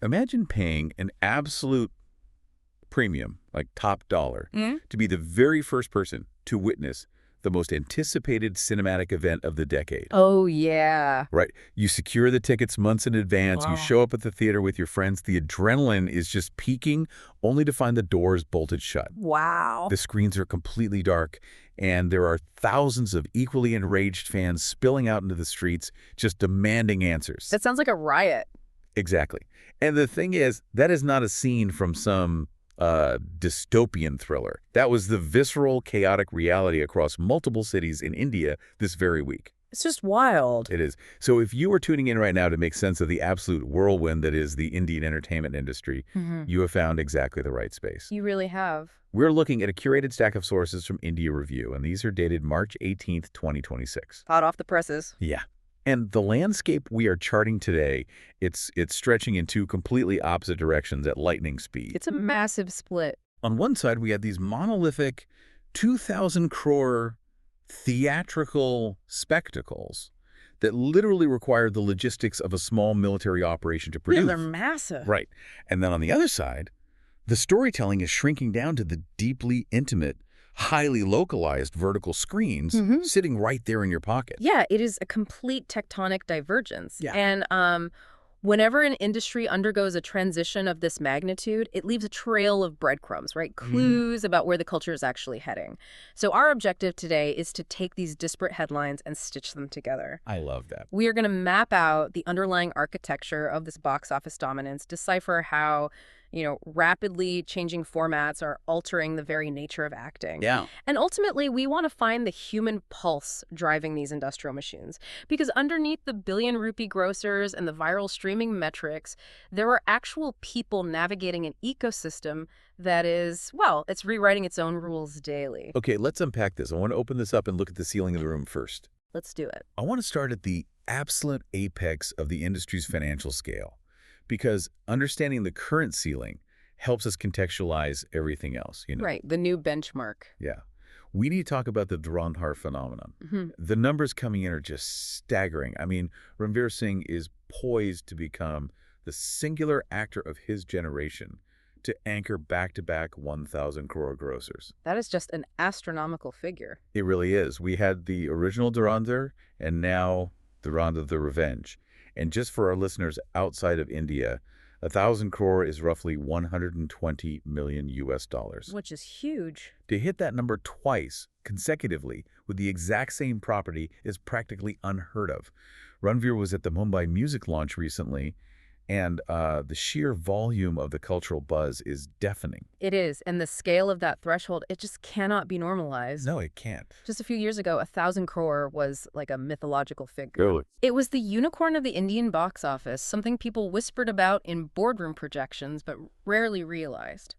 Imagine paying an absolute premium, like top dollar, to be the very first person to witness the most anticipated cinematic event of the decade. Oh, yeah. Right. You secure the tickets months in advance. You show up at the theater with your friends. The adrenaline is just peaking, only to find the doors bolted shut. Wow. The screens are completely dark, and there are thousands of equally enraged fans spilling out into the streets, just demanding answers. That sounds like a riot. Exactly. And the thing is, that is not a scene from some dystopian thriller. That was the visceral, chaotic reality across multiple cities in India this very week. It's just wild. It is. So if you are tuning in right now to make sense of the absolute whirlwind that is the Indian entertainment industry, you have found exactly the right space. You really have. We're looking at a curated stack of sources from IndiaRevue, and these are dated March 18th, 2026. Hot off the presses. Yeah. And the landscape we are charting today, it's stretching in two completely opposite directions at lightning speed. It's a massive split. On one side, we had these monolithic 2,000 crore theatrical spectacles that literally required the logistics of a small military operation to produce. Yeah, they're massive. Right. And then on the other side, the storytelling is shrinking down to the deeply intimate, highly localized vertical screens sitting right there in your pocket. Yeah, it is a complete tectonic divergence. Yeah. And whenever an industry undergoes a transition of this magnitude, it leaves a trail of breadcrumbs, right? Clues about where the culture is actually heading. So our objective today is to take these disparate headlines and stitch them together. I love that. We are going to map out the underlying architecture of this box office dominance, decipher how, rapidly changing formats are altering the very nature of acting. Yeah. And ultimately, we want to find the human pulse driving these industrial machines. Because underneath the billion rupee grossers and the viral streaming metrics, there are actual people navigating an ecosystem that is, well, it's rewriting its own rules daily. Okay, let's unpack this. I want to open this up and look at the ceiling of the room first. Let's do it. I want to start at the absolute apex of the industry's financial scale, because understanding the current ceiling helps us contextualize everything else. Right, the new benchmark. Yeah. We need to talk about the Dhurandhar phenomenon. The numbers coming in are just staggering. I mean, Ranveer Singh is poised to become the singular actor of his generation to anchor back-to-back 1,000 crore grossers. That is just an astronomical figure. It really is. We had the original Dhurandhar and now Dhurandhar the Revenge. And just for our listeners outside of India, 1,000 crore is roughly 120 million US dollars. Which is huge. To hit that number twice consecutively with the exact same property is practically unheard of. Ranveer was at the Mumbai music launch recently, and the sheer volume of the cultural buzz is deafening. It is, and the scale of that threshold, it just cannot be normalized. No, it can't. Just a few years ago, 1,000 crore was like a mythological figure. Really? It was the unicorn of the Indian box office, something people whispered about in boardroom projections but rarely realized.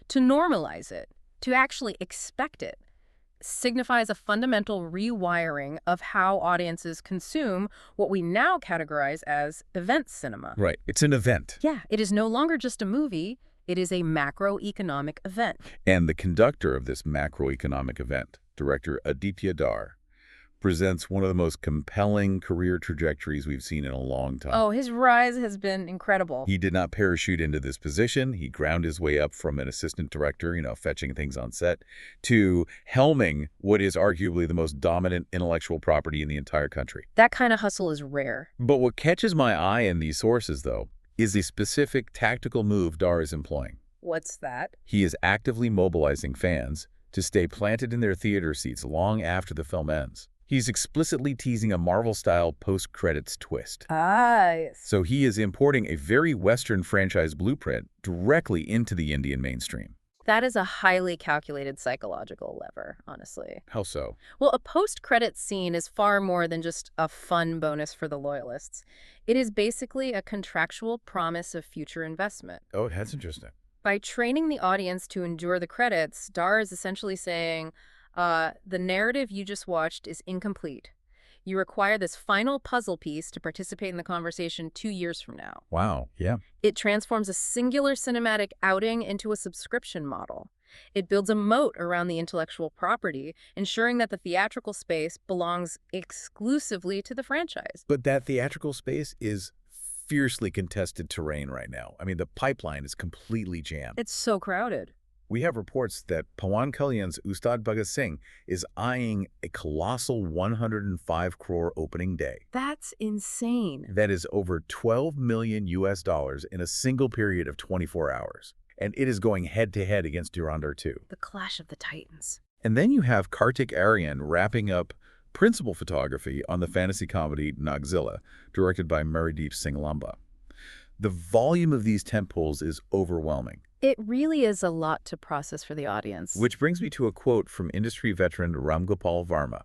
To normalize it, to actually expect it, signifies a fundamental rewiring of how audiences consume what we now categorize as event cinema. Right. It's an event. Yeah, it is no longer just a movie. It is a macroeconomic event. And the conductor of this macroeconomic event, director Aditya Dar, presents one of the most compelling career trajectories we've seen in a long time. Oh, his rise has been incredible. He did not parachute into this position. He ground his way up from an assistant director, fetching things on set, to helming what is arguably the most dominant intellectual property in the entire country. That kind of hustle is rare. But what catches my eye in these sources, though, is the specific tactical move Dar is employing. What's that? He is actively mobilizing fans to stay planted in their theater seats long after the film ends. He's explicitly teasing a Marvel-style post-credits twist. Ah, yes. So he is importing a very Western franchise blueprint directly into the Indian mainstream. That is a highly calculated psychological lever, honestly. How so? Well, a post-credits scene is far more than just a fun bonus for the loyalists. It is basically a contractual promise of future investment. Oh, that's interesting. By training the audience to endure the credits, Dar is essentially saying, the narrative you just watched is incomplete. You require this final puzzle piece to participate in the conversation 2 years from now. Wow, yeah. It transforms a singular cinematic outing into a subscription model. It builds a moat around the intellectual property, ensuring that the theatrical space belongs exclusively to the franchise. But that theatrical space is fiercely contested terrain right now. I mean, the pipeline is completely jammed. It's so crowded. We have reports that Pawan Kalyan's Ustad Bhagat Singh is eyeing a colossal 105 crore opening day. That's insane. That is over 12 million US dollars in a single period of 24 hours. And it is going head-to-head against Dhurandhar 2. The clash of the titans. And then you have Kartik Aaryan wrapping up principal photography on the fantasy comedy Nagzilla, directed by Marideep Singh Lamba. The volume of these tentpoles is overwhelming. It really is a lot to process for the audience. Which brings me to a quote from industry veteran Ram Gopal Varma,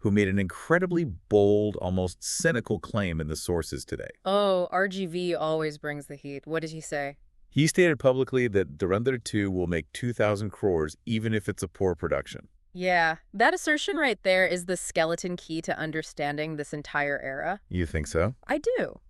who made an incredibly bold, almost cynical claim in the sources today. Oh, RGV always brings the heat. What did he say? He stated publicly that Dhurandhar 2 will make 2,000 crores even if it's a poor production. Yeah, that assertion right there is the skeleton key to understanding this entire era. You think so? I do.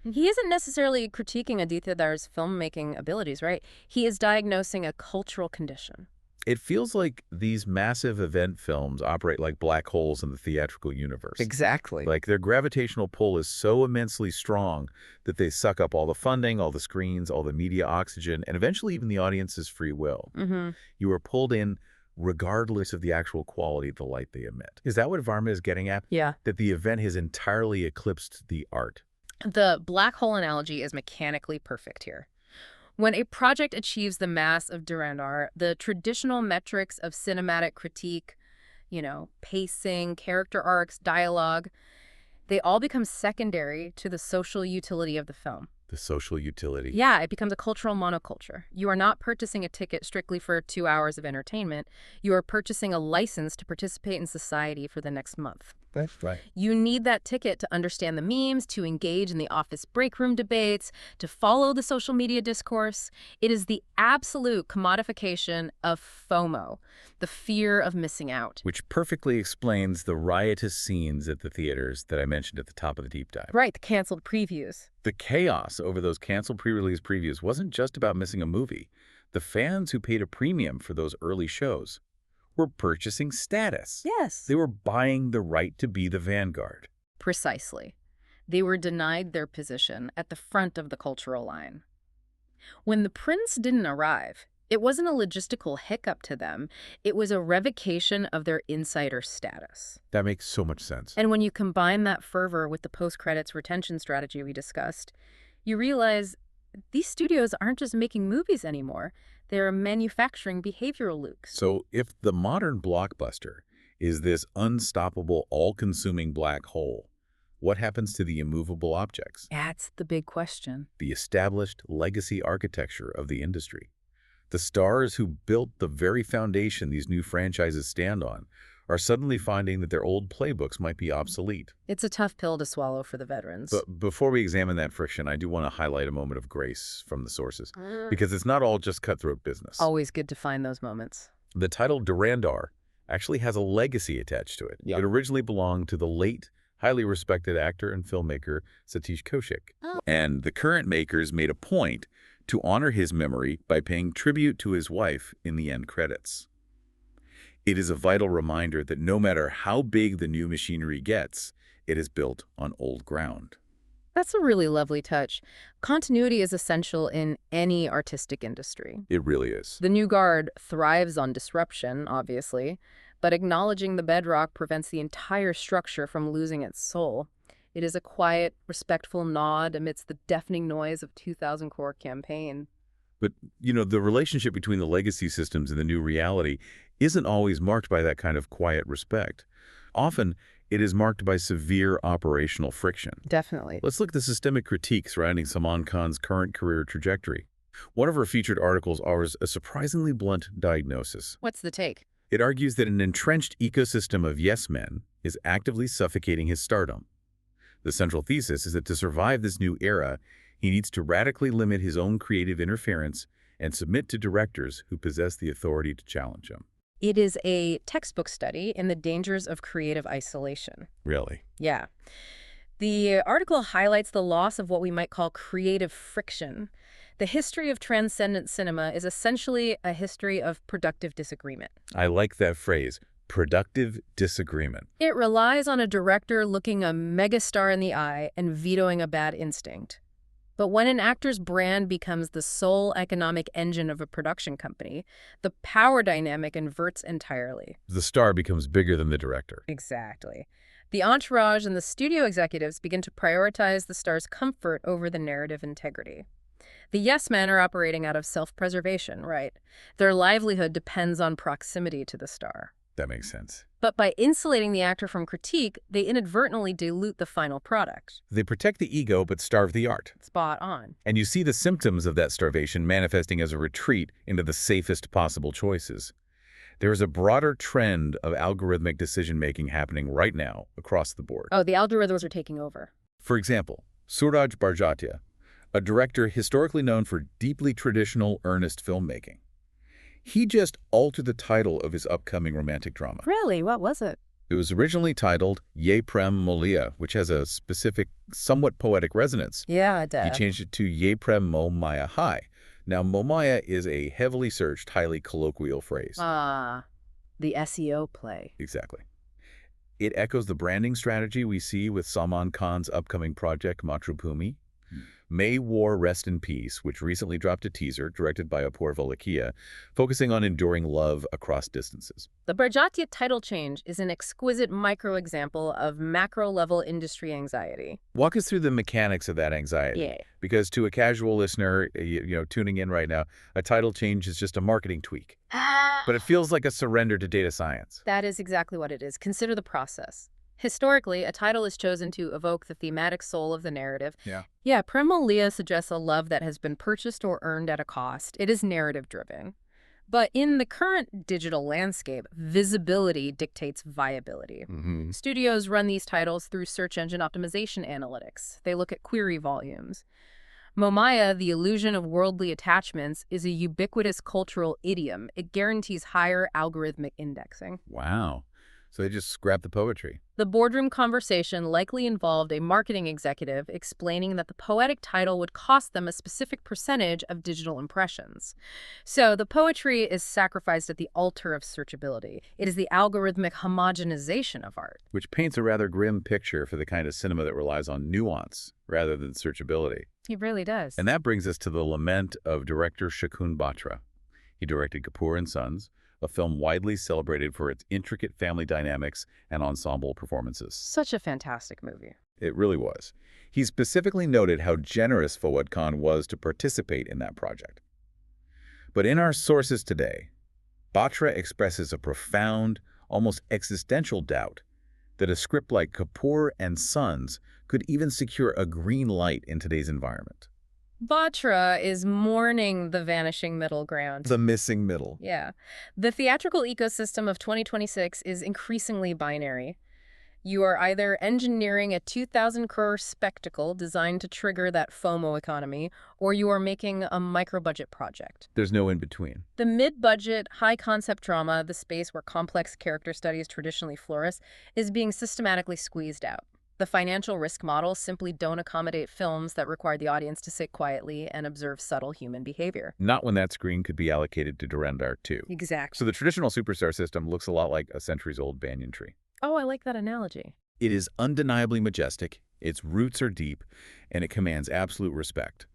He isn't necessarily critiquing Aditya Dhar's filmmaking abilities, right? He is diagnosing a cultural condition. It feels like these massive event films operate like black holes in the theatrical universe. Exactly. Like their gravitational pull is so immensely strong that they suck up all the funding, all the screens, all the media oxygen, and eventually even the audience's free will. You are pulled in regardless of the actual quality of the light they emit. Is that what Varma is getting at? Yeah. That the event has entirely eclipsed the art. The black hole analogy is mechanically perfect here. When a project achieves the mass of Dhurandhar, the traditional metrics of cinematic critique, pacing, character arcs, dialogue, they all become secondary to the social utility of the film. The social utility. Yeah, it becomes a cultural monoculture. You are not purchasing a ticket strictly for 2 hours of entertainment. You are purchasing a license to participate in society for the next month. That's right. You need that ticket to understand the memes, to engage in the office break room debates, to follow the social media discourse. It is the absolute commodification of FOMO, the fear of missing out. Which perfectly explains the riotous scenes at the theaters that I mentioned at the top of the deep dive. Right, the canceled previews. The chaos over those canceled pre-release previews wasn't just about missing a movie. The fans who paid a premium for those early shows were purchasing status. Yes. They were buying the right to be the vanguard. Precisely. They were denied their position at the front of the cultural line. When the prince didn't arrive, it wasn't a logistical hiccup to them. It was a revocation of their insider status. That makes so much sense. And when you combine that fervor with the post-credits retention strategy we discussed, you realize these studios aren't just making movies anymore. They're manufacturing behavioral loops. So if the modern blockbuster is this unstoppable, all-consuming black hole, what happens to the immovable objects? That's the big question. The established legacy architecture of the industry. The stars who built the very foundation these new franchises stand on are suddenly finding that their old playbooks might be obsolete. It's a tough pill to swallow for the veterans. But before we examine that friction, I do want to highlight a moment of grace from the sources, because it's not all just cutthroat business. Always good to find those moments. The title Dhurandhar actually has a legacy attached to it. Yeah. It originally belonged to the late, highly respected actor and filmmaker Satish Kaushik. And the current makers made a point to honor his memory by paying tribute to his wife in the end credits. It is a vital reminder that no matter how big the new machinery gets, it is built on old ground. That's a really lovely touch. Continuity is essential in any artistic industry. It really is. The new guard thrives on disruption, obviously, but acknowledging the bedrock prevents the entire structure from losing its soul. It is a quiet, respectful nod amidst the deafening noise of 2,000 crore campaign. But, the relationship between the legacy systems and the new reality isn't always marked by that kind of quiet respect. Often, it is marked by severe operational friction. Definitely. Let's look at the systemic critique surrounding Salman Khan's current career trajectory. One of her featured articles offers a surprisingly blunt diagnosis. What's the take? It argues that an entrenched ecosystem of yes men is actively suffocating his stardom. The central thesis is that to survive this new era, he needs to radically limit his own creative interference and submit to directors who possess the authority to challenge him. It is a textbook study in the dangers of creative isolation. Really? Yeah. The article highlights the loss of what we might call creative friction. The history of transcendent cinema is essentially a history of productive disagreement. I like that phrase, productive disagreement. It relies on a director looking a megastar in the eye and vetoing a bad instinct. But when an actor's brand becomes the sole economic engine of a production company, the power dynamic inverts entirely. The star becomes bigger than the director. Exactly. The entourage and the studio executives begin to prioritize the star's comfort over the narrative integrity. The yes men are operating out of self-preservation, right? Their livelihood depends on proximity to the star. That makes sense. But by insulating the actor from critique, they inadvertently dilute the final product. They protect the ego but starve the art. Spot on. And you see the symptoms of that starvation manifesting as a retreat into the safest possible choices. There is a broader trend of algorithmic decision-making happening right now across the board. Oh, the algorithms are taking over. For example, Suraj Barjatia, a director historically known for deeply traditional, earnest filmmaking. He just altered the title of his upcoming romantic drama. Really? What was it? It was originally titled Ye Prem Molia, which has a specific, somewhat poetic resonance. Yeah, it does. He changed it to Ye Prem Mo Maya Hai. Now, Mo Maya is a heavily searched, highly colloquial phrase. Ah, the SEO play. Exactly. It echoes the branding strategy we see with Salman Khan's upcoming project, Mathrubhumi. May War Rest in Peace, which recently dropped a teaser directed by Apoorva Lakhia, focusing on enduring love across distances. The Barjatia title change is an exquisite micro-example of macro-level industry anxiety. Walk us through the mechanics of that anxiety. Yeah. Because to a casual listener, tuning in right now, a title change is just a marketing tweak. But it feels like a surrender to data science. That is exactly what it is. Consider the process. Historically, a title is chosen to evoke the thematic soul of the narrative. Yeah, Prem Molia suggests a love that has been purchased or earned at a cost. It is narrative-driven. But in the current digital landscape, visibility dictates viability. Studios run these titles through search engine optimization analytics. They look at query volumes. Momaya, the illusion of worldly attachments, is a ubiquitous cultural idiom. It guarantees higher algorithmic indexing. Wow. So they just scrapped the poetry. The boardroom conversation likely involved a marketing executive explaining that the poetic title would cost them a specific percentage of digital impressions. So the poetry is sacrificed at the altar of searchability. It is the algorithmic homogenization of art. Which paints a rather grim picture for the kind of cinema that relies on nuance rather than searchability. It really does. And that brings us to the lament of director Shakun Batra. He directed Kapoor and Sons, a film widely celebrated for its intricate family dynamics and ensemble performances. Such a fantastic movie. It really was. He specifically noted how generous Fawad Khan was to participate in that project. But in our sources today, Batra expresses a profound, almost existential doubt that a script like Kapoor and Sons could even secure a green light in today's environment. Batra is mourning the vanishing middle ground. The missing middle. Yeah. The theatrical ecosystem of 2026 is increasingly binary. You are either engineering a 2,000 crore spectacle designed to trigger that FOMO economy, or you are making a micro-budget project. There's no in-between. The mid-budget, high-concept drama, the space where complex character studies traditionally flourish, is being systematically squeezed out. The financial risk models simply don't accommodate films that require the audience to sit quietly and observe subtle human behavior. Not when that screen could be allocated to Durandar too. Exactly. So the traditional superstar system looks a lot like a centuries-old banyan tree. Oh, I like that analogy. It is undeniably majestic, its roots are deep, and it commands absolute respect.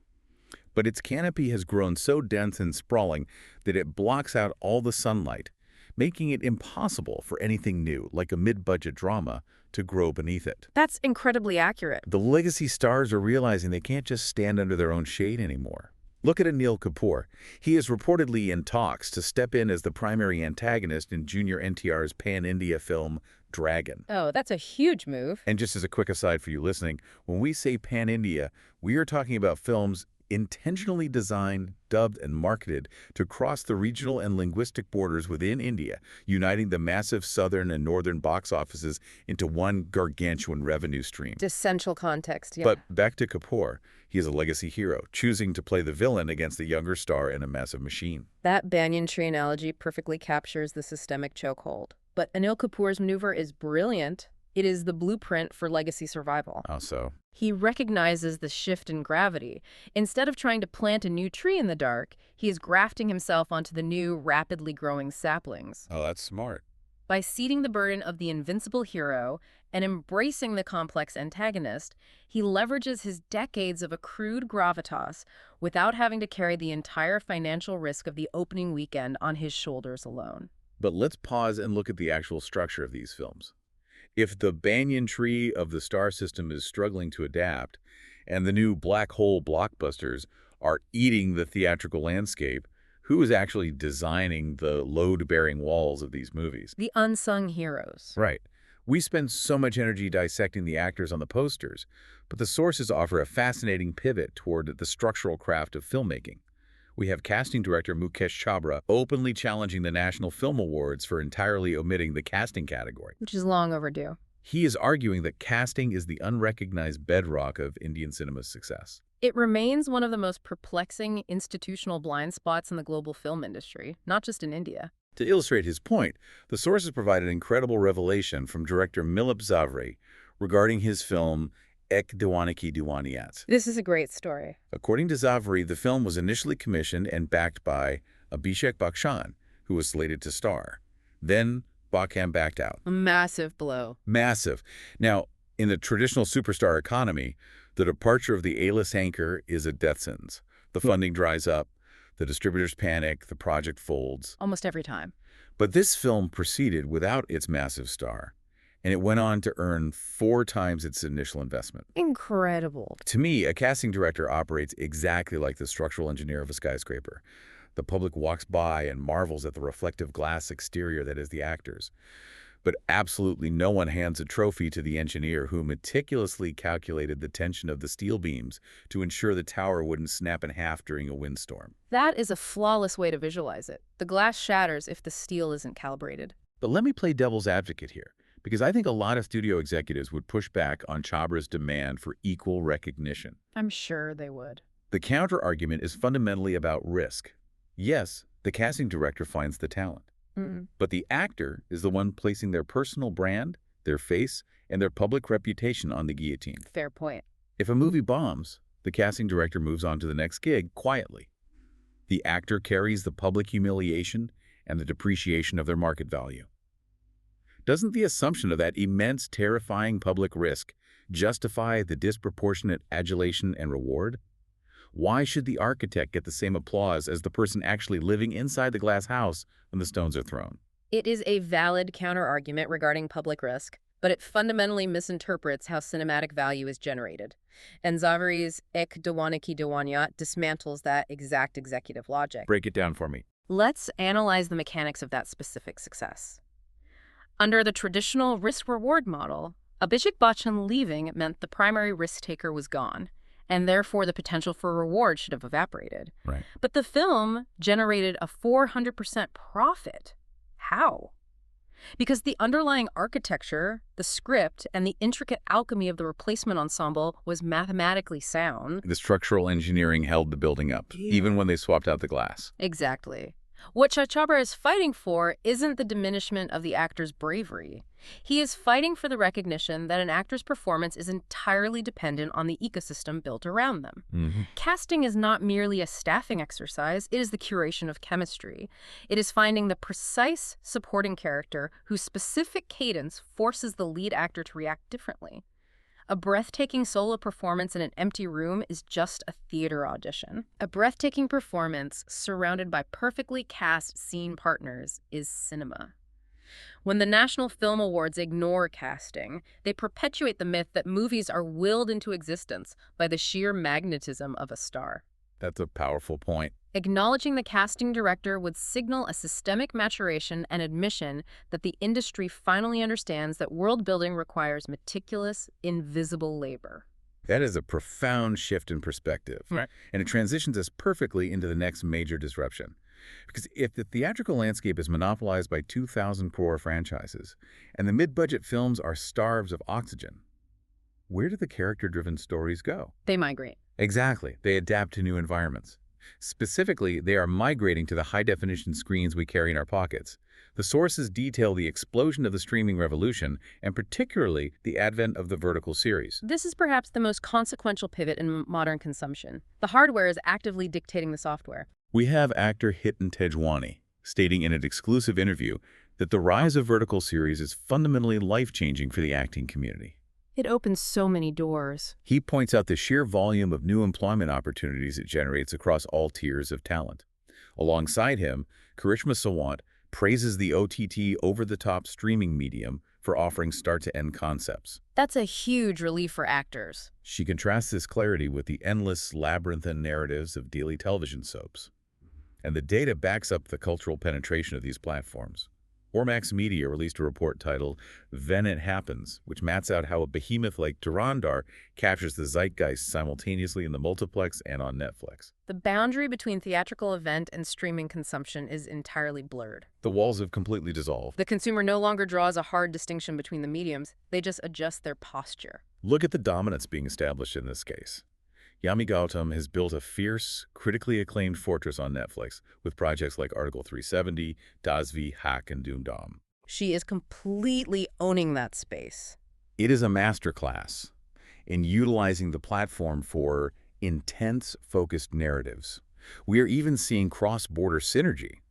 But its canopy has grown so dense and sprawling that it blocks out all the sunlight, making it impossible for anything new, like a mid-budget drama, to grow beneath it. That's incredibly accurate. The legacy stars are realizing they can't just stand under their own shade anymore. Look at Anil Kapoor. He is reportedly in talks to step in as the primary antagonist in Junior NTR's pan-India film, Dragon. Oh, that's a huge move. And just as a quick aside for you listening, when we say pan-India, we are talking about films intentionally designed, dubbed, and marketed to cross the regional and linguistic borders within India, uniting the massive southern and northern box offices into one gargantuan revenue stream. Essential context, yeah. But back to Kapoor, he is a legacy hero, choosing to play the villain against the younger star in a massive machine. That banyan tree analogy perfectly captures the systemic chokehold. But Anil Kapoor's maneuver is brilliant. It is the blueprint for legacy survival. How so? He recognizes the shift in gravity. Instead of trying to plant a new tree in the dark, he is grafting himself onto the new, rapidly growing saplings. Oh, that's smart. By ceding the burden of the invincible hero and embracing the complex antagonist, he leverages his decades of accrued gravitas without having to carry the entire financial risk of the opening weekend on his shoulders alone. But let's pause and look at the actual structure of these films. If the banyan tree of the star system is struggling to adapt, and the new black hole blockbusters are eating the theatrical landscape, who is actually designing the load-bearing walls of these movies? The unsung heroes. Right. We spend so much energy dissecting the actors on the posters, but the sources offer a fascinating pivot toward the structural craft of filmmaking. We have casting director Mukesh Chabra openly challenging the National Film Awards for entirely omitting the casting category. Which is long overdue. He is arguing that casting is the unrecognized bedrock of Indian cinema's success. It remains one of the most perplexing institutional blind spots in the global film industry, not just in India. To illustrate his point, the sources provide an incredible revelation from director Milip Zaveri regarding his film Ek Diwani Ki Diwaniyat. This is a great story. According to Zaveri, the film was initially commissioned and backed by Abhishek Bachchan, who was slated to star. Then Bachchan backed out. A massive blow. Massive. Now, in the traditional superstar economy, the departure of the A-list anchor is a death sentence. The funding dries up, the distributors panic, the project folds. Almost every time. But this film proceeded without its massive star, and it went on to earn 4 times its initial investment. Incredible. To me, a casting director operates exactly like the structural engineer of a skyscraper. The public walks by and marvels at the reflective glass exterior that is the actors. But absolutely no one hands a trophy to the engineer who meticulously calculated the tension of the steel beams to ensure the tower wouldn't snap in half during a windstorm. That is a flawless way to visualize it. The glass shatters if the steel isn't calibrated. But let me play devil's advocate here, because I think a lot of studio executives would push back on Chabra's demand for equal recognition. I'm sure they would. The counter-argument is fundamentally about risk. Yes, the casting director finds the talent. But the actor is the one placing their personal brand, their face, and their public reputation on the guillotine. Fair point. If a movie bombs, the casting director moves on to the next gig quietly. The actor carries the public humiliation and the depreciation of their market value. Doesn't the assumption of that immense, terrifying public risk justify the disproportionate adulation and reward? Why should the architect get the same applause as the person actually living inside the glass house when the stones are thrown? It is a valid counter-argument regarding public risk, but it fundamentally misinterprets how cinematic value is generated. And Zaveri's Ek Diwani Ki Diwaniyat dismantles that exact executive logic. Break it down for me. Let's analyze the mechanics of that specific success. Under the traditional risk-reward model, Abhishek Bachchan leaving meant the primary risk-taker was gone, and therefore the potential for reward should have evaporated. Right. But the film generated a 400% profit. How? Because the underlying architecture, the script, and the intricate alchemy of the replacement ensemble was mathematically sound. The structural engineering held the building up, even when they swapped out the glass. Exactly. What Chabra is fighting for isn't the diminishment of the actor's bravery. He is fighting for the recognition that an actor's performance is entirely dependent on the ecosystem built around them. Casting is not merely a staffing exercise, it is the curation of chemistry. It is finding the precise supporting character whose specific cadence forces the lead actor to react differently. A breathtaking solo performance in an empty room is just a theater audition. A breathtaking performance surrounded by perfectly cast scene partners is cinema. When the National Film Awards ignore casting, they perpetuate the myth that movies are willed into existence by the sheer magnetism of a star. That's a powerful point. Acknowledging the casting director would signal a systemic maturation and admission that the industry finally understands that world building requires meticulous, invisible labor. That is a profound shift in perspective. Right. And it transitions us perfectly into the next major disruption. Because if the theatrical landscape is monopolized by 2,000 crore franchises, and the mid-budget films are starved of oxygen, where do the character-driven stories go? They migrate. Exactly. They adapt to new environments. Specifically, they are migrating to the high-definition screens we carry in our pockets. The sources detail the explosion of the streaming revolution, and particularly the advent of the vertical series. This is perhaps the most consequential pivot in modern consumption. The hardware is actively dictating the software. We have actor Hitan Tejwani stating in an exclusive interview that the rise of vertical series is fundamentally life-changing for the acting community. It opens so many doors. He points out the sheer volume of new employment opportunities it generates across all tiers of talent. Alongside him, Karishma Sawant praises the OTT over-the-top streaming medium for offering start-to-end concepts. That's a huge relief for actors. She contrasts this clarity with the endless labyrinthine narratives of daily television soaps. And the data backs up the cultural penetration of these platforms. Ormax Media released a report titled Then It Happens, which maps out how a behemoth like Durandar captures the zeitgeist simultaneously in the multiplex and on Netflix. The boundary between theatrical event and streaming consumption is entirely blurred. The walls have completely dissolved. The consumer no longer draws a hard distinction between the mediums, they just adjust their posture. Look at the dominance being established in this case. Yami Gautam has built a fierce, critically acclaimed fortress on Netflix with projects like Article 370, Dasvi, Hack, and Doomdom. She is completely owning that space. It is a masterclass in utilizing the platform for intense, focused narratives. We are even seeing cross-border synergy.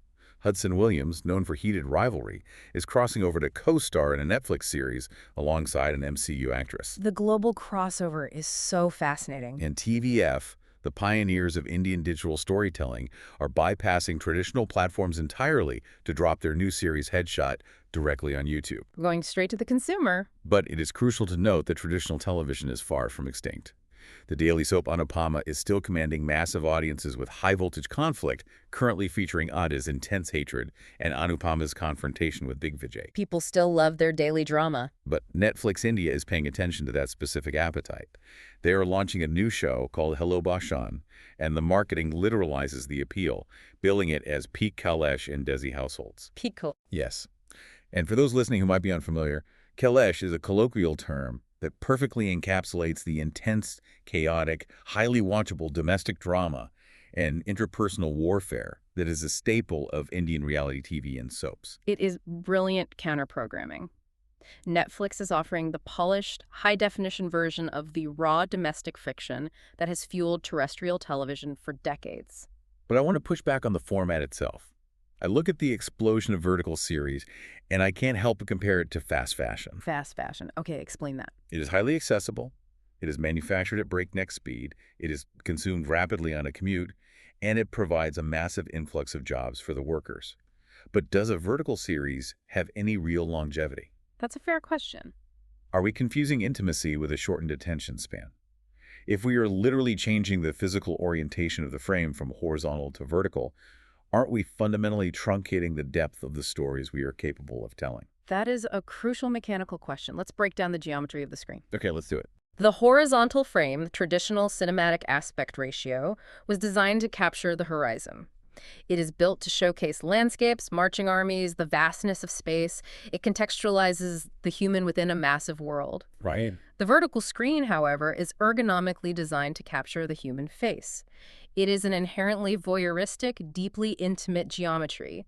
Hudson Williams, known for heated rivalry, is crossing over to co-star in a Netflix series alongside an MCU actress. The global crossover is so fascinating. And TVF, the pioneers of Indian digital storytelling, are bypassing traditional platforms entirely to drop their new series Headshot directly on YouTube. Going straight to the consumer. But it is crucial to note that traditional television is far from extinct. The daily soap Anupama is still commanding massive audiences with high-voltage conflict, currently featuring Ada's intense hatred and Anupama's confrontation with Big Vijay. People still love their daily drama. But Netflix India is paying attention to that specific appetite. They are launching a new show called Hello Bashan, and the marketing literalizes the appeal, billing it as peak Kailash in Desi households. Peak. Yes. And for those listening who might be unfamiliar, Kailash is a colloquial term that perfectly encapsulates the intense, chaotic, highly watchable domestic drama and interpersonal warfare that is a staple of Indian reality TV and soaps. It is brilliant counter-programming. Netflix is offering the polished, high-definition version of the raw domestic fiction that has fueled terrestrial television for decades. But I want to push back on the format itself. I look at the explosion of vertical series, and I can't help but compare it to fast fashion. Fast fashion. Okay, explain that. It is highly accessible, it is manufactured at breakneck speed, it is consumed rapidly on a commute, and it provides a massive influx of jobs for the workers. But does a vertical series have any real longevity? That's a fair question. Are we confusing intimacy with a shortened attention span? If we are literally changing the physical orientation of the frame from horizontal to vertical, aren't we fundamentally truncating the depth of the stories we are capable of telling? That is a crucial mechanical question. Let's break down the geometry of the screen. Okay, let's do it. The horizontal frame, the traditional cinematic aspect ratio, was designed to capture the horizon. It is built to showcase landscapes, marching armies, the vastness of space. It contextualizes the human within a massive world. Right. The vertical screen, however, is ergonomically designed to capture the human face. It is an inherently voyeuristic, deeply intimate geometry.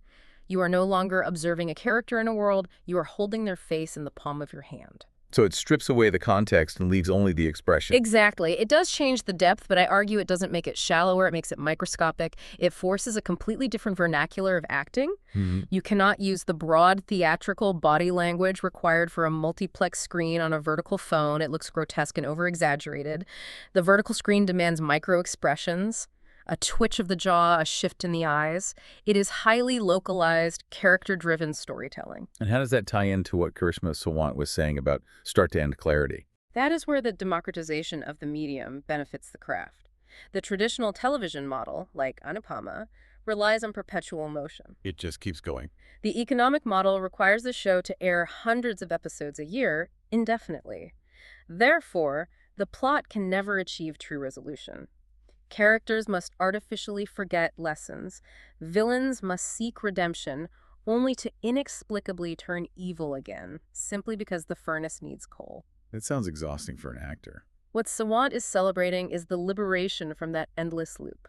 You are no longer observing a character in a world, you are holding their face in the palm of your hand. So it strips away the context and leaves only the expression. Exactly. It does change the depth, but I argue it doesn't make it shallower, it makes it microscopic. It forces a completely different vernacular of acting. You cannot use the broad theatrical body language required for a multiplex screen on a vertical phone. It looks grotesque and over-exaggerated. The vertical screen demands micro-expressions, a twitch of the jaw, a shift in the eyes. It is highly localized, character-driven storytelling. And how does that tie into what Karishma Sawant was saying about start-to-end clarity? That is where the democratization of the medium benefits the craft. The traditional television model, like Anupama, relies on perpetual motion. It just keeps going. The economic model requires the show to air hundreds of episodes a year, indefinitely. Therefore, the plot can never achieve true resolution. Characters must artificially forget lessons. Villains must seek redemption, only to inexplicably turn evil again, simply because the furnace needs coal. It sounds exhausting for an actor. What Sawant is celebrating is the liberation from that endless loop.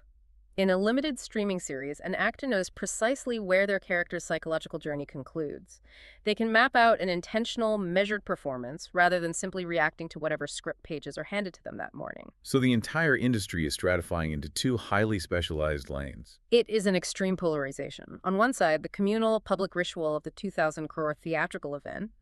In a limited streaming series, an actor knows precisely where their character's psychological journey concludes. They can map out an intentional, measured performance rather than simply reacting to whatever script pages are handed to them that morning. So the entire industry is stratifying into two highly specialized lanes. It is an extreme polarization. On one side, the communal public ritual of the 2,000 crore theatrical event.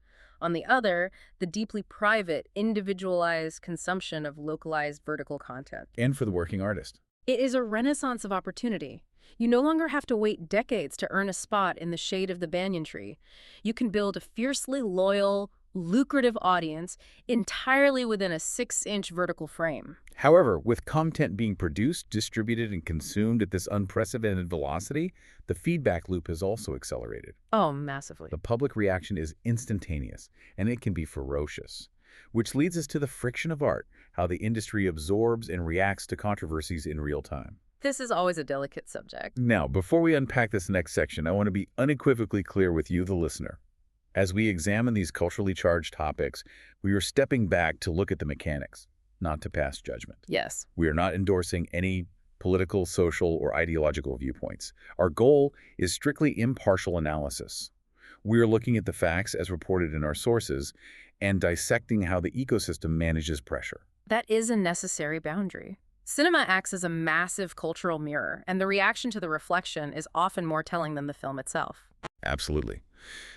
On the other, the deeply private, individualized consumption of localized vertical content. And for the working artist. It is a renaissance of opportunity. You no longer have to wait decades to earn a spot in the shade of the banyan tree. You can build a fiercely loyal, lucrative audience entirely within a 6-inch vertical frame. However, with content being produced, distributed, and consumed at this unprecedented velocity, the feedback loop has also accelerated. Oh, massively. The public reaction is instantaneous, and it can be ferocious. Which leads us to the friction of art, how the industry absorbs and reacts to controversies in real time. This is always a delicate subject. Now, before we unpack this next section, I want to be unequivocally clear with you, the listener. As we examine these culturally charged topics, we are stepping back to look at the mechanics, not to pass judgment. Yes. We are not endorsing any political, social, or ideological viewpoints. Our goal is strictly impartial analysis. We are looking at the facts as reported in our sources and dissecting how the ecosystem manages pressure. That is a necessary boundary. Cinema acts as a massive cultural mirror, and the reaction to the reflection is often more telling than the film itself. Absolutely.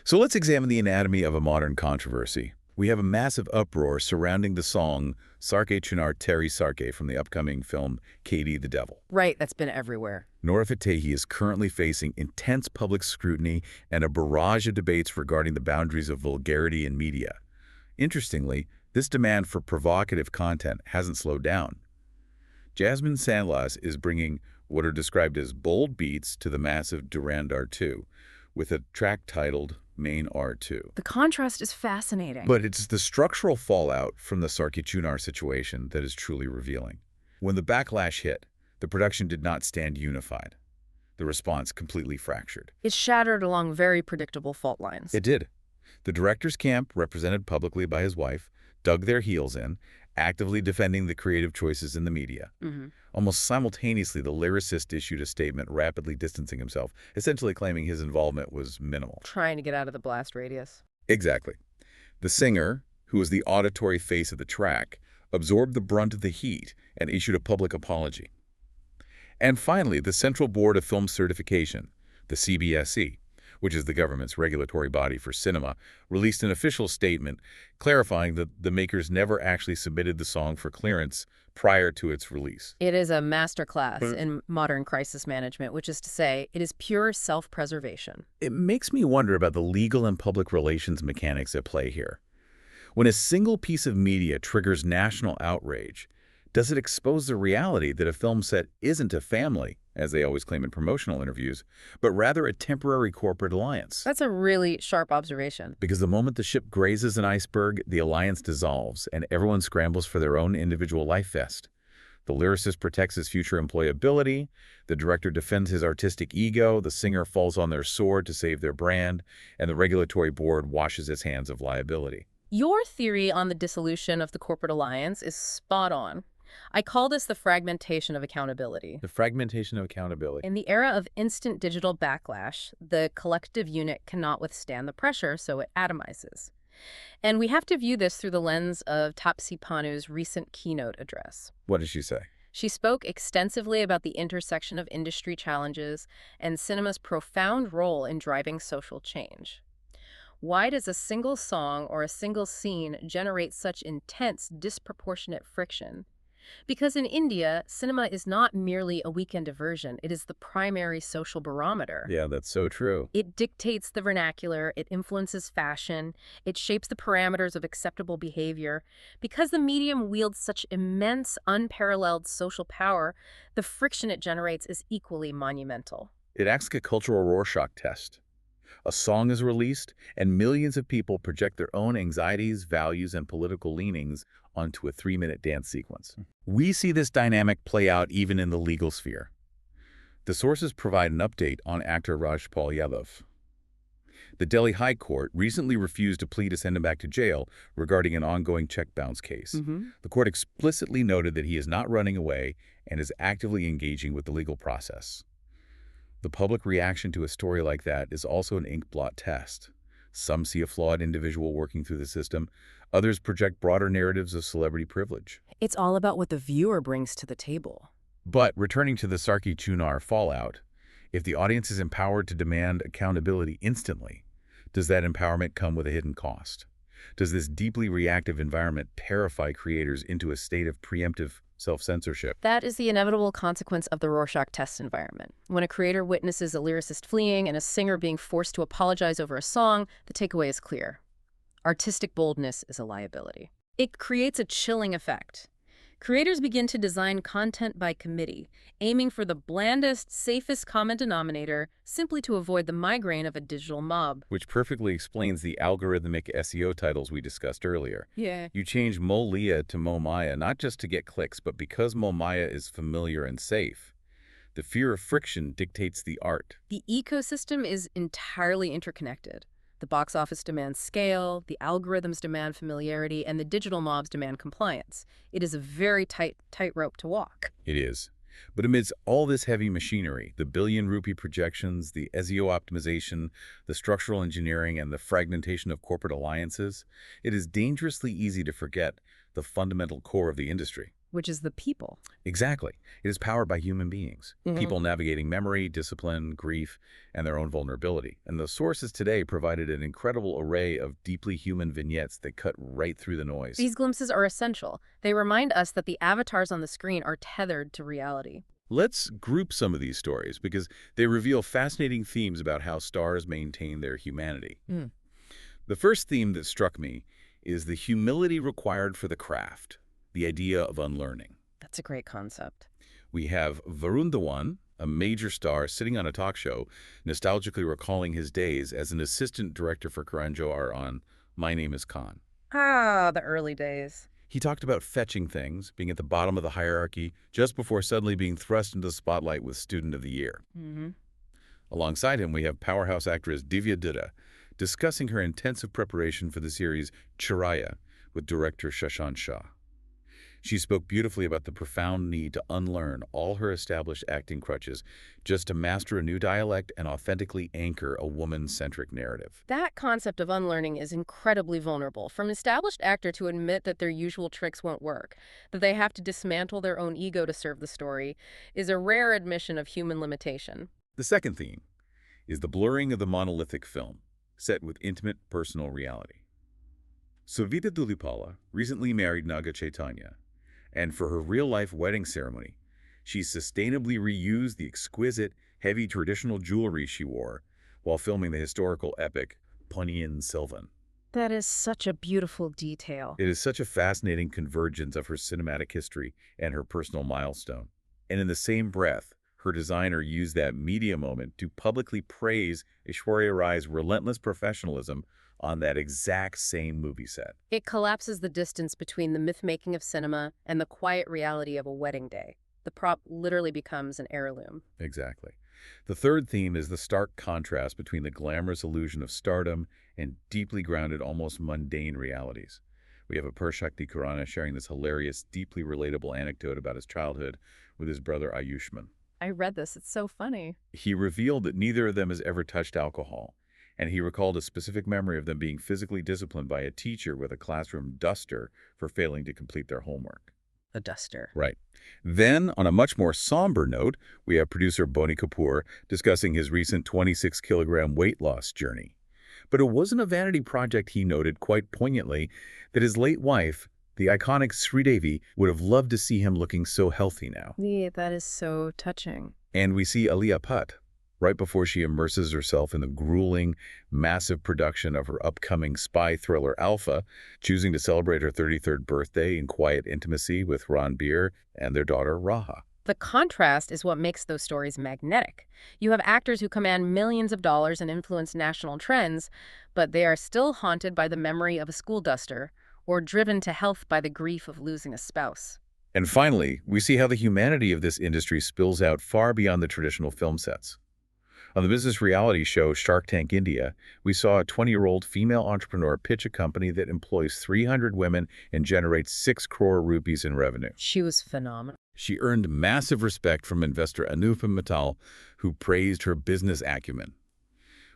So let's examine the anatomy of a modern controversy. We have a massive uproar surrounding the song Sarke Chunar Teri Sarke from the upcoming film Katie the Devil. Right, that's been everywhere. Nora Fatehi is currently facing intense public scrutiny and a barrage of debates regarding the boundaries of vulgarity in media. Interestingly, this demand for provocative content hasn't slowed down. Jasmine Sandlas is bringing what are described as bold beats to the massive Durand R2, with a track titled Main R2. The contrast is fascinating. But it's the structural fallout from the Sarke Chunar situation that is truly revealing. When the backlash hit, the production did not stand unified. The response completely fractured. It shattered along very predictable fault lines. It did. The director's camp, represented publicly by his wife, dug their heels in, actively defending the creative choices in the media. Almost simultaneously, the lyricist issued a statement rapidly distancing himself, essentially claiming his involvement was minimal. Trying to get out of the blast radius. Exactly. The singer, who was the auditory face of the track, absorbed the brunt of the heat and issued a public apology. And finally, the Central Board of Film Certification, the CBSE, which is the government's regulatory body for cinema, released an official statement clarifying that the makers never actually submitted the song for clearance prior to its release. It is a masterclass in modern crisis management, which is to say, it is pure self-preservation. It makes me wonder about the legal and public relations mechanics at play here. When a single piece of media triggers national outrage, does it expose the reality that a film set isn't a family, as they always claim in promotional interviews, but rather a temporary corporate alliance? That's a really sharp observation. Because the moment the ship grazes an iceberg, the alliance dissolves, and everyone scrambles for their own individual life vest. The lyricist protects his future employability, the director defends his artistic ego, the singer falls on their sword to save their brand, and the regulatory board washes its hands of liability. Your theory on the dissolution of the corporate alliance is spot on. I call this the fragmentation of accountability. The fragmentation of accountability. In the era of instant digital backlash, the collective unit cannot withstand the pressure, so it atomizes. And we have to view this through the lens of Taapsee Pannu's recent keynote address. What did she say? She spoke extensively about the intersection of industry challenges and cinema's profound role in driving social change. Why does a single song or a single scene generate such intense, disproportionate friction? Because in India, cinema is not merely a weekend diversion. It is the primary social barometer. Yeah, that's so true. It dictates the vernacular, it influences fashion, it shapes the parameters of acceptable behavior. Because the medium wields such immense, unparalleled social power, the friction it generates is equally monumental. It acts like a cultural Rorschach test. A song is released, and millions of people project their own anxieties, values, and political leanings onto a 3-minute dance sequence. We see this dynamic play out even in the legal sphere. The sources provide an update on actor Rajpal Yadav. The Delhi High Court recently refused a plea to send him back to jail regarding an ongoing check bounce case. The court explicitly noted that he is not running away and is actively engaging with the legal process. The public reaction to a story like that is also an ink blot test. Some see a flawed individual working through the system. Others project broader narratives of celebrity privilege. It's all about what the viewer brings to the table. But returning to the Sarki Chunar fallout, if the audience is empowered to demand accountability instantly, does that empowerment come with a hidden cost? Does this deeply reactive environment terrify creators into a state of preemptive self-censorship? That is the inevitable consequence of the Rorschach test environment. When a creator witnesses a lyricist fleeing and a singer being forced to apologize over a song, the takeaway is clear. Artistic boldness is a liability. It creates a chilling effect. Creators begin to design content by committee, aiming for the blandest, safest common denominator simply to avoid the migraine of a digital mob. Which perfectly explains the algorithmic SEO titles we discussed earlier. Yeah. You change Mo Leah to Mo Maya not just to get clicks, but because Mo Maya is familiar and safe. The fear of friction dictates the art. The ecosystem is entirely interconnected. The box office demands scale, the algorithms demand familiarity, and the digital mobs demand compliance. It is a very tightrope to walk. It is. But amidst all this heavy machinery, the billion-rupee projections, the SEO optimization, the structural engineering, and the fragmentation of corporate alliances, it is dangerously easy to forget the fundamental core of the industry. Which is the people. Exactly. It is powered by human beings, people navigating memory, discipline, grief, and their own vulnerability. And the sources today provided an incredible array of deeply human vignettes that cut right through the noise. These glimpses are essential. They remind us that the avatars on the screen are tethered to reality. Let's group some of these stories because they reveal fascinating themes about how stars maintain their humanity. The first theme that struck me is the humility required for the craft. The idea of unlearning. That's a great concept. We have Varun Dhawan, a major star sitting on a talk show, nostalgically recalling his days as an assistant director for Karan Johar on My Name is Khan. Ah, the early days. He talked about fetching things, being at the bottom of the hierarchy, just before suddenly being thrust into the spotlight with Student of the Year. Alongside him, we have powerhouse actress Divya Dutta, discussing her intensive preparation for the series Chiraya with director Shashank Shah. She spoke beautifully about the profound need to unlearn all her established acting crutches just to master a new dialect and authentically anchor a woman-centric narrative. That concept of unlearning is incredibly vulnerable. For an established actor to admit that their usual tricks won't work, that they have to dismantle their own ego to serve the story, is a rare admission of human limitation. The second theme is the blurring of the monolithic film, set with intimate personal reality. Savita Dhulipala recently married Naga Chaitanya, and for her real-life wedding ceremony, she sustainably reused the exquisite, heavy traditional jewelry she wore while filming the historical epic Ponniyin Selvan. That is such a beautiful detail. It is such a fascinating convergence of her cinematic history and her personal milestone. And in the same breath, her designer used that media moment to publicly praise Aishwarya Rai's relentless professionalism on that exact same movie set. It collapses the distance between the myth-making of cinema and the quiet reality of a wedding day. The prop literally becomes an heirloom. Exactly. The third theme is the stark contrast between the glamorous illusion of stardom and deeply grounded, almost mundane realities. We have Apur Shakti Khurana sharing this hilarious, deeply relatable anecdote about his childhood with his brother Ayushman. I read this. It's so funny. He revealed that neither of them has ever touched alcohol, and he recalled a specific memory of them being physically disciplined by a teacher with a classroom duster for failing to complete their homework. A duster. Right. Then, on a much more somber note, we have producer Boney Kapoor discussing his recent 26-kilogram weight loss journey. But it wasn't a vanity project. He noted quite poignantly that his late wife, the iconic Sridevi, would have loved to see him looking so healthy now. Yeah, that is so touching. And we see Alia Bhatt, right before she immerses herself in the grueling, massive production of her upcoming spy thriller Alpha, choosing to celebrate her 33rd birthday in quiet intimacy with Ranveer and their daughter Raha. The contrast is what makes those stories magnetic. You have actors who command millions of dollars and influence national trends, but they are still haunted by the memory of a school duster or driven to health by the grief of losing a spouse. And finally, we see how the humanity of this industry spills out far beyond the traditional film sets. On the business reality show Shark Tank India, we saw a 20-year-old female entrepreneur pitch a company that employs 300 women and generates 6 crore rupees in revenue. She was phenomenal. She earned massive respect from investor Mittal, who praised her business acumen.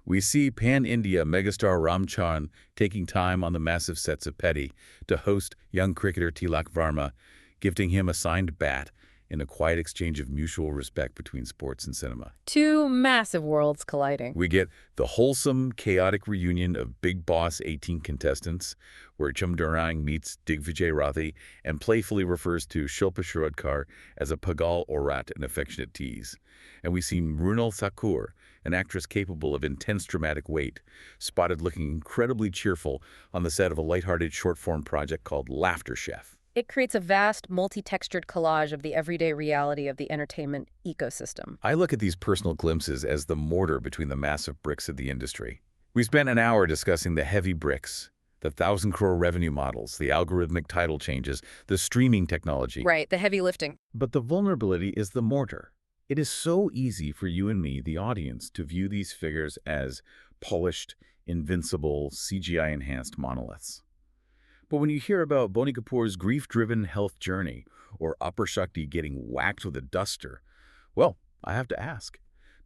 We see pan-India megastar Ram Charan taking time on the massive sets of Petty to host young cricketer Tilak Varma, gifting him a signed bat in a quiet exchange of mutual respect between sports and cinema. Two massive worlds colliding. We get the wholesome, chaotic reunion of Big Boss 18 contestants, where Chumdurang meets Digvijay Rathi and playfully refers to Shilpa Shirodkar as a pagal or rat, an affectionate tease. And we see Mrunal Thakur, an actress capable of intense dramatic weight, spotted looking incredibly cheerful on the set of a lighthearted short-form project called Laughter Chef. It creates a vast, multi-textured collage of the everyday reality of the entertainment ecosystem. I look at these personal glimpses as the mortar between the massive bricks of the industry. We spent an hour discussing the heavy bricks, the 1,000-crore revenue models, the algorithmic title changes, the streaming technology. Right, the heavy lifting. But the vulnerability is the mortar. It is so easy for you and me, the audience, to view these figures as polished, invincible, CGI-enhanced monoliths. But when you hear about Boney Kapoor's grief-driven health journey or Upper Shakti getting whacked with a duster, well, I have to ask,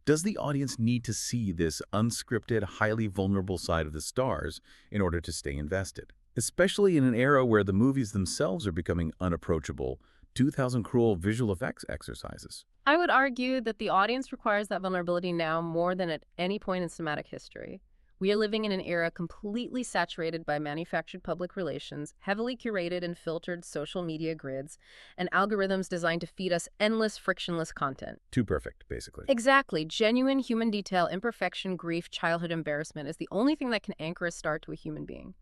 does the audience need to see this unscripted, highly vulnerable side of the stars in order to stay invested? Especially in an era where the movies themselves are becoming unapproachable, 2,000-crore visual effects exercises. I would argue that the audience requires that vulnerability now more than at any point in cinematic history. We are living in an era completely saturated by manufactured public relations, heavily curated and filtered social media grids, and algorithms designed to feed us endless, frictionless content. Too perfect, basically. Exactly. Genuine human detail, imperfection, grief, childhood embarrassment is the only thing that can anchor a star to a human being.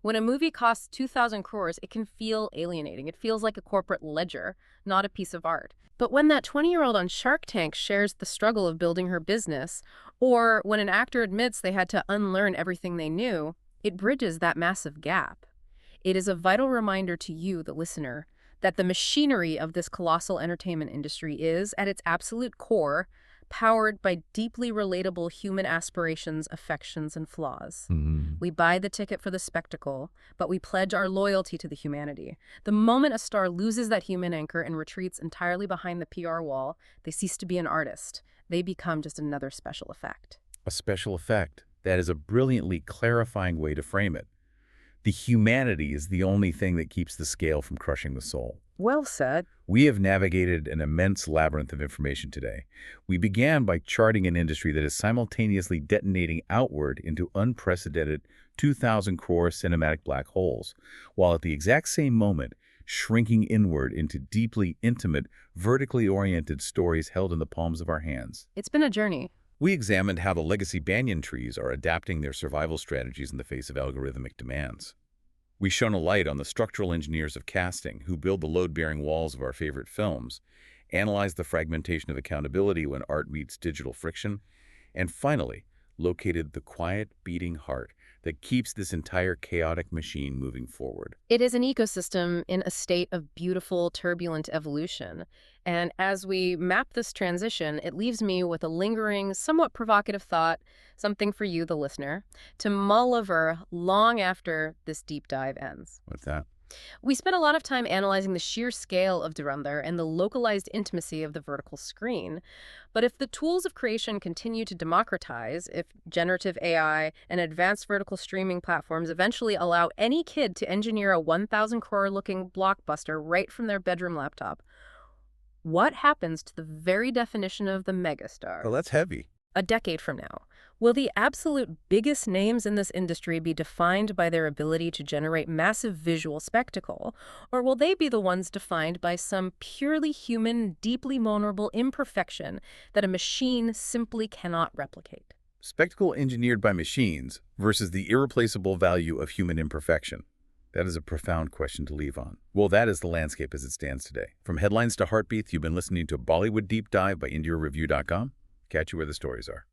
When a movie costs 2,000 crores, it can feel alienating. It feels like a corporate ledger, not a piece of art. But when that 20-year-old on Shark Tank shares the struggle of building her business, or when an actor admits they had to unlearn everything they knew, it bridges that massive gap. It is a vital reminder to you, the listener, that the machinery of this colossal entertainment industry is, at its absolute core, powered by deeply relatable human aspirations, affections, and flaws. We buy the ticket for the spectacle, but we pledge our loyalty to the humanity. The moment a star loses that human anchor and retreats entirely behind the PR wall, they cease to be an artist. They become just another special effect. A special effect. That is a brilliantly clarifying way to frame it. The humanity is the only thing that keeps the scale from crushing the soul. Well said. We have navigated an immense labyrinth of information today. We began by charting an industry that is simultaneously detonating outward into unprecedented 2,000 crore cinematic black holes, while at the exact same moment shrinking inward into deeply intimate, vertically oriented stories held in the palms of our hands. It's been a journey. We examined how the legacy banyan trees are adapting their survival strategies in the face of algorithmic demands. We shone a light on the structural engineers of casting who build the load-bearing walls of our favorite films, analyzed the fragmentation of accountability when art meets digital friction, and finally, located the quiet, beating heart that keeps this entire chaotic machine moving forward. It is an ecosystem in a state of beautiful, turbulent evolution. And as we map this transition, it leaves me with a lingering, somewhat provocative thought, something for you, the listener, to mull over long after this deep dive ends. What's that? We spent a lot of time analyzing the sheer scale of Dhurandhar and the localized intimacy of the vertical screen. But if the tools of creation continue to democratize, if generative AI and advanced vertical streaming platforms eventually allow any kid to engineer a 1,000 crore-looking blockbuster right from their bedroom laptop, what happens to the very definition of the megastar? Well, that's heavy. A decade from now, will the absolute biggest names in this industry be defined by their ability to generate massive visual spectacle, or will they be the ones defined by some purely human, deeply vulnerable imperfection that a machine simply cannot replicate? Spectacle engineered by machines versus the irreplaceable value of human imperfection. That is a profound question to leave on. Well, that is the landscape as it stands today. From headlines to heartbeats, you've been listening to Bollywood Deep Dive by IndiaRevue.com. Catch you where the stories are.